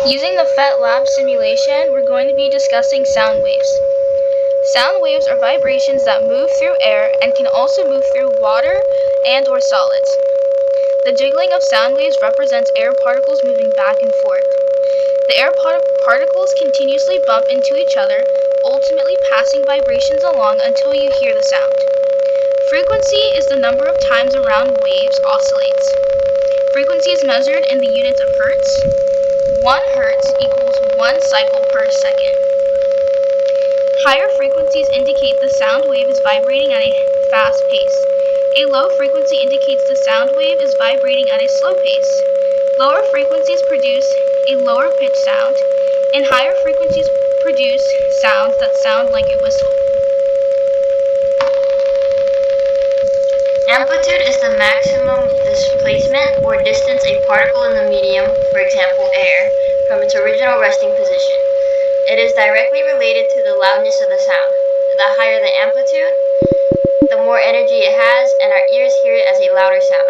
Using the phet lab simulation, we're going to be discussing sound waves. Sound waves are vibrations that move through air and can also move through water and or solids. The jiggling of sound waves represents air particles moving back and forth. The air particles continuously bump into each other, ultimately passing vibrations along until you hear the sound. Frequency is the number of times a round waves oscillates. Frequency is measured in the units of hertz. 1 hertz equals 1 cycle per second. Higher frequencies indicate the sound wave is vibrating at a fast pace. A low frequency indicates the sound wave is vibrating at a slow pace. Lower frequencies produce a lower pitch sound, and higher frequencies produce sounds that sound like a whistle. Amplitude is the maximum displacement or distance a particle in the medium, for example air, from its original resting position. It is directly related to the loudness of the sound. The higher the amplitude, the more energy it has, and our ears hear it as a louder sound.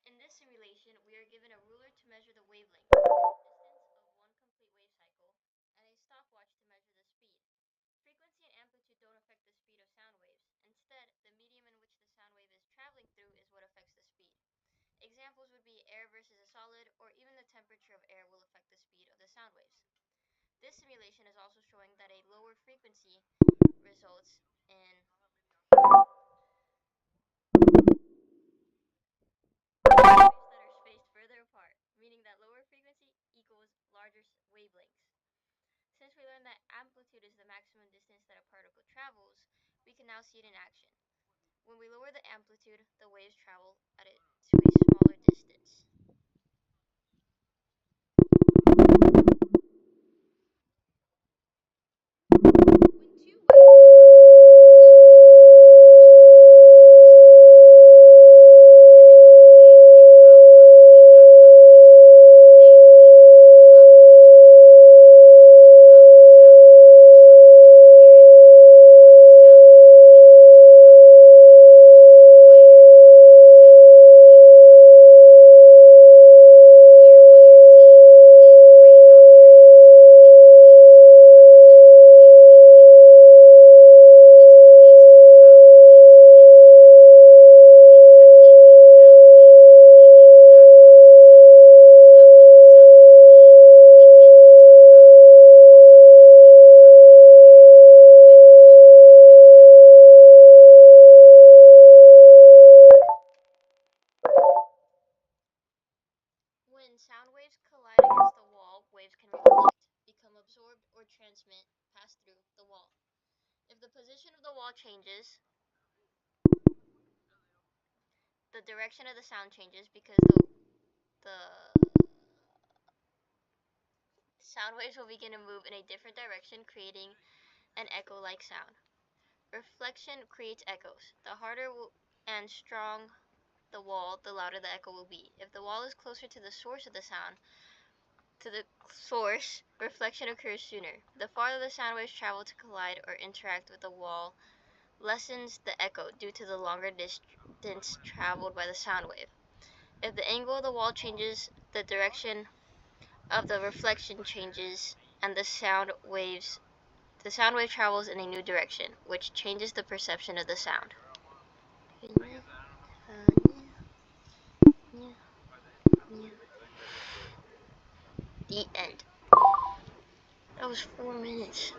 In this simulation, we are given a ruler to measure the wavelength, the distance of one complete wave cycle, and a stopwatch to measure the speed. Frequency and amplitude don't affect the speed of sound waves. Instead, the medium in which the sound wave is traveling through is what affects the speed. Examples would be air versus a solid, or even the temperature of air will affect the speed of the sound waves. This simulation is also showing that a lower frequency results in waves that are spaced further apart, meaning that lower frequency equals larger wavelengths. Since we learned that amplitude is the maximum distance that a particle travels, we can now see it in action. When we lower the amplitude, the waves travel to a smaller distance. When sound waves collide against the wall, waves can reflect, become absorbed, or transmit, pass through the wall. If the position of the wall changes, the direction of the sound changes because the sound waves will begin to move in a different direction, creating an echo-like sound. Reflection creates echoes. The harder and strong the wall, the louder the echo will be. If the wall is closer to the source of the sound, reflection occurs sooner. The farther the sound waves travel to collide or interact with the wall, lessens the echo due to the longer distance traveled by the sound wave. If the angle of the wall changes, the direction of the reflection changes, and the sound wave travels in a new direction, which changes the perception of the sound. The end. That was 4 minutes.